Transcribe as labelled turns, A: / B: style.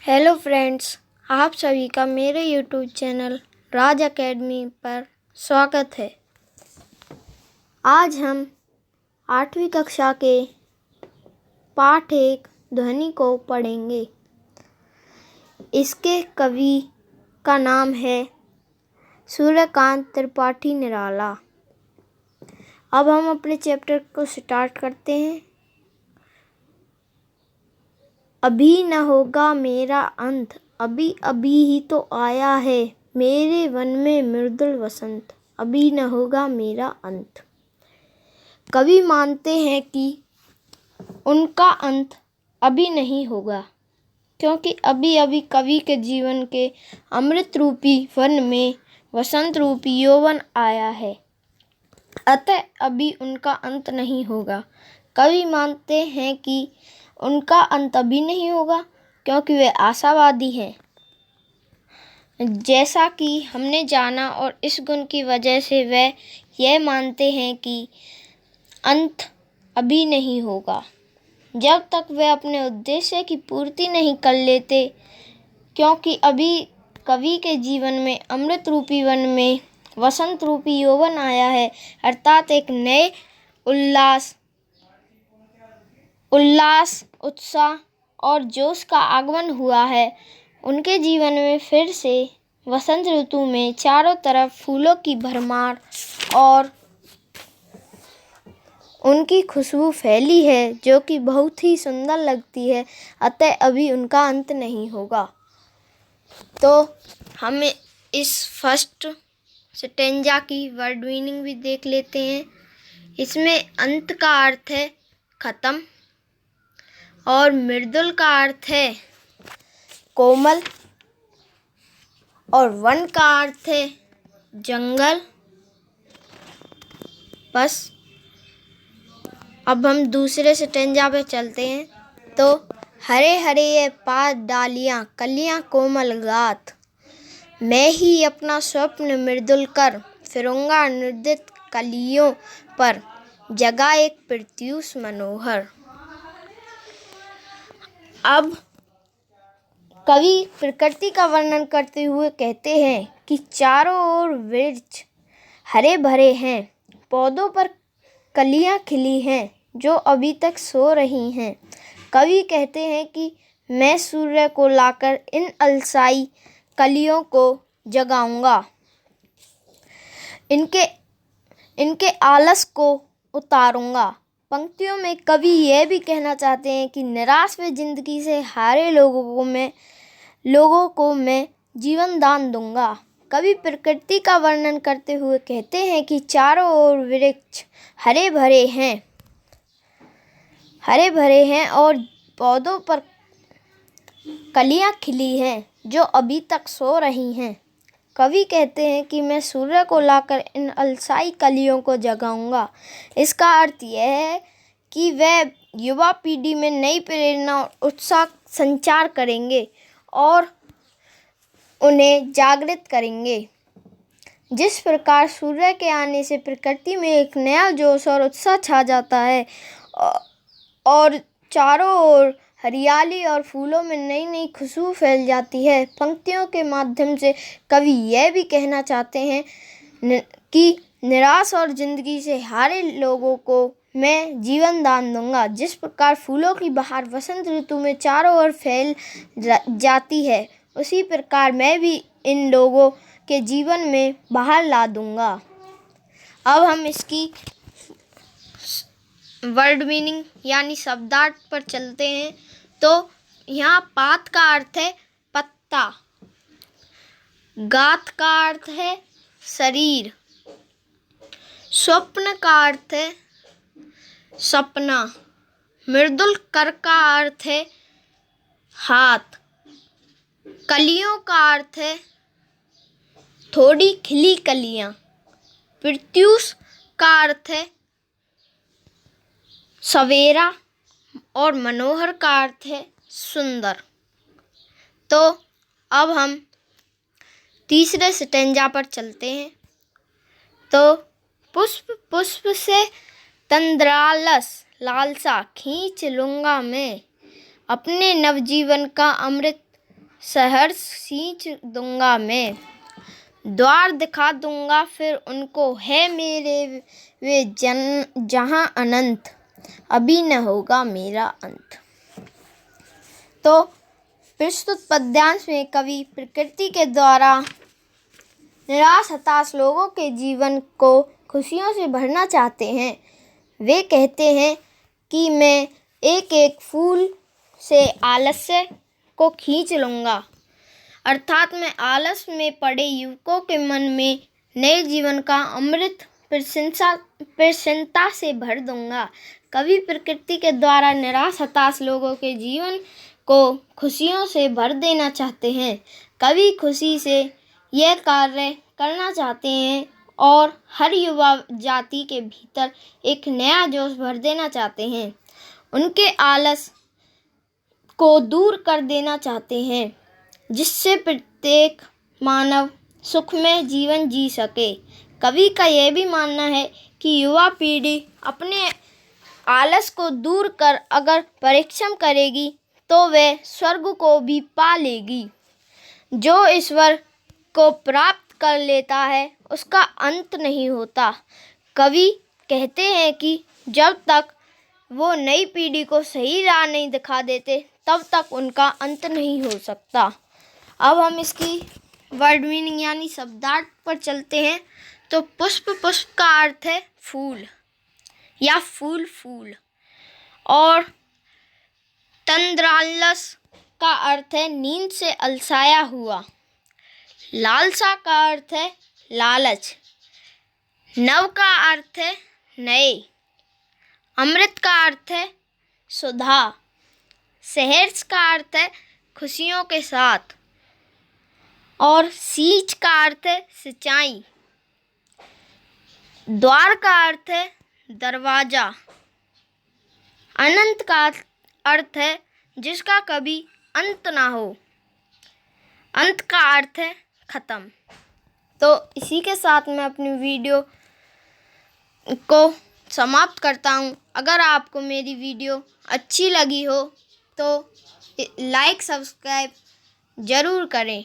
A: Hello friends, आप सभी का मेरे यूट्यूब चैनल राज एकेडमी पर स्वागत है। आज हम 8वीं कक्षा के पाठ 1 ध्वनि को पढ़ेंगे। इसके कवि का नाम है सूर्यकांत त्रिपाठी निराला। अब हम अपने चैप्टर को स्टार्ट करते हैं। अभी न होगा मेरा अंत, अभी अभी ही तो आया है मेरे वन में मृदुल वसंत, अभी न होगा मेरा अंत। कवि मानते हैं कि उनका अंत अभी नहीं होगा, क्योंकि अभी अभी कवि के जीवन के अमृत रूपी वन में वसंत रूपी यौवन आया है, अतः अभी उनका अंत नहीं होगा। कवि मानते हैं कि उनका अंत अभी नहीं होगा क्योंकि वे आशावादी हैं, जैसा कि हमने जाना, और इस गुण की वजह से वे यह मानते हैं कि अंत अभी नहीं होगा जब तक वे अपने उद्देश्य की पूर्ति नहीं कर लेते, क्योंकि अभी कवि के जीवन में अमृत रूपी वन में वसंत रूपी यौवन आया है, अर्थात एक नए उल्लास, उत्साह और जोश का आगमन हुआ है। उनके जीवन में फिर से वसंत ऋतु में चारों तरफ फूलों की भरमार और उनकी खुशबू फैली है, जो कि बहुत ही सुंदर लगती है, अतः अभी उनका अंत नहीं होगा। तो हम इस फर्स्ट स्टेंजा की वर्ड मीनिंग भी देख लेते हैं। इसमें अंत का अर्थ है खत्म, और मृदुल का अर्थ है कोमल, और वन का अर्थ है जंगल। बस अब हम दूसरे स्टेंजा पे चलते हैं। तो हरे हरे ये पात डालियाँ, कलियाँ कोमल गात, मैं ही अपना स्वप्न मृदुल कर फिरूंगा निर्दित कलियों पर, जगा एक प्रत्यूष मनोहर। अब कवि प्रकृति का वर्णन करते हुए कहते हैं कि चारों ओर वृक्ष हरे भरे हैं, पौधों पर कलियां खिली हैं जो अभी तक सो रही हैं। कवि कहते हैं कि मैं सूर्य को लाकर इन अलसाई कलियों को जगाऊंगा, इनके आलस को उतारूंगा। पंक्तियों में कवि यह भी कहना चाहते हैं कि निराश व जिंदगी से हारे लोगों को मैं जीवन दान दूंगा। कवि प्रकृति का वर्णन करते हुए कहते हैं कि चारों ओर वृक्ष हरे भरे हैं और पौधों पर कलियां खिली हैं जो अभी तक सो रही हैं। कवि कहते हैं कि मैं सूर्य को लाकर इन अलसाई कलियों को जगाऊंगा। इसका अर्थ यह है कि वह युवा पीढ़ी में नई प्रेरणा और उत्साह संचार करेंगे और उन्हें जागृत करेंगे। जिस प्रकार सूर्य के आने से प्रकृति में एक नया जोश और उत्साह छा जाता है और चारों ओर हरियाली और फूलों में नई नई खुशबू फैल जाती है, पंक्तियों के माध्यम से कवि यह भी कहना चाहते हैं कि निराश और जिंदगी से हारे लोगों को मैं जीवन दान दूंगा। जिस प्रकार फूलों की बहार वसंत ऋतु में चारों ओर फैल जाती है, उसी प्रकार मैं भी इन लोगों के जीवन में बहार ला दूंगा। अब हम इसकी वर्ड मीनिंग यानी शब्दार्थ पर चलते हैं। तो यहाँ पात का अर्थ है पत्ता, गात का अर्थ है शरीर, स्वप्न का अर्थ है सपना, मृदुल कर का अर्थ है हाथ, कलियों का अर्थ है थोड़ी खिली कलियां, प्रत्यूष का अर्थ है सवेरा, और मनोहर का अर्थ है सुंदर। तो अब हम तीसरे स्टेंजा पर चलते हैं। तो पुष्प पुष्प से तंद्रालस लालसा खींच लूंगा मैं, अपने नवजीवन का अमृत शहर सींच दूंगा मैं, द्वार दिखा दूंगा फिर उनको, है मेरे वे जहां अनंत, अभी न होगा मेरा अंत। तो प्रस्तुत पद्यांश में कवि प्रकृति के द्वारा निराश हताश लोगों के जीवन को खुशियों से भरना चाहते हैं। वे कहते हैं कि मैं एक एक फूल से आलस्य को खींच लूँगा, अर्थात मैं आलस में पड़े युवकों के मन में नए जीवन का अमृत प्रसन्नता से भर दूंगा। कवि प्रकृति के द्वारा निराश हताश लोगों के जीवन को खुशियों से भर देना चाहते हैं। कवि खुशी से यह कार्य करना चाहते हैं और हर युवा जाति के भीतर एक नया जोश भर देना चाहते हैं। उनके आलस को दूर कर देना चाहते हैं, जिससे प्रत्येक मानव सुखमय जीवन जी सके। कवि का यह भी मानना है कि युवा पीढ़ी अपने आलस को दूर कर अगर परिश्रम करेगी तो वह स्वर्ग को भी पा लेगी। जो ईश्वर को प्राप्त कर लेता है उसका अंत नहीं होता। कवि कहते हैं कि जब तक वो नई पीढ़ी को सही राह नहीं दिखा देते तब तक उनका अंत नहीं हो सकता। अब हम इसकी वर्ड मीनिंग यानी शब्दार्थ पर चलते हैं। तो पुष्प का अर्थ है फूल या फूल, और तंद्रालस का अर्थ है नींद से अलसाया हुआ। लालसा का अर्थ है लालच। नव का अर्थ है नए। अमृत का अर्थ है सुधा। सहर्ष का अर्थ है खुशियों के साथ, और सींच का अर्थ है सिंचाई। द्वार का अर्थ है दरवाजा। अनंत का अर्थ है जिसका कभी अंत ना हो। अंत का अर्थ है खत्म। तो इसी के साथ मैं अपनी वीडियो को समाप्त करता हूँ। अगर आपको मेरी वीडियो अच्छी लगी हो तो लाइक सब्सक्राइब ज़रूर करें।